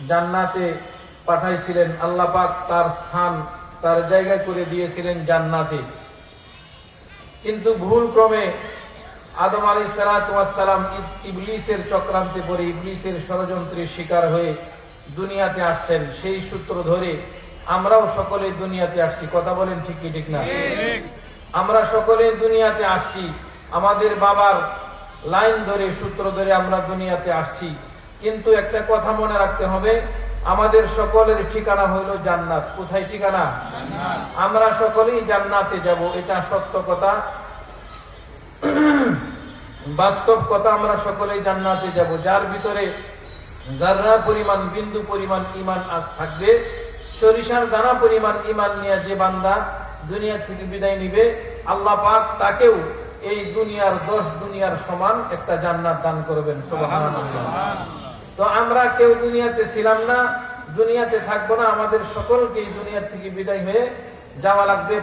জান্নাতে পাঠাইছিলেন। আল্লাহ পাক তার স্থান, তার জায়গা করে দিয়েছিলেন জান্নাতে। কিন্তু ভুল ক্রমে আদম আলাইহিস সালাম ইবলিসের চক্রান্তে পড়ে, ইবলিসের ষড়যন্ত্রের শিকার হয়ে দুনিয়াতে আসছেন। সেই সূত্র ধরে আমরাও সকলে দুনিয়াতে আসছি। কথা বলেন ঠিক কি ঠিক না? আমরা সকলে দুনিয়াতে আসছি, আমাদের বাবার লাইন ধরে, সূত্র ধরে আমরা দুনিয়াতে আসছি। কিন্তু একটা কথা মনে রাখতে হবে, আমাদের সকলের ঠিকানা হইল জান্নাত। কোথায় ঠিকানা? আমরা সকলেই জান্নাতে যাব, এটা সত্য কথা, বাস্তব কথা। আমরা সকলেই জান্নাতে যাব। যার ভিতরে যারা পরিমাণ, বিন্দু পরিমাণ ঈমান থাকবে, সরিষার দানা পরিমাণ ঈমান নিয়ে যে বান্দা দুনিয়া থেকে বিদায় নিবে, আল্লাহ পাক তাকেও এই দুনিয়ার 10 দুনিয়ার সমান একটা জান্নাত দান করবেন। সুবহানাল্লাহ। তো আমরা কেউ দুনিয়াতে ছিলাম না, দুনিয়াতে থাকবো না, আমাদের সকলকে এই দুনিয়া থেকে বিদায় হয়ে যাওয়া লাগবে।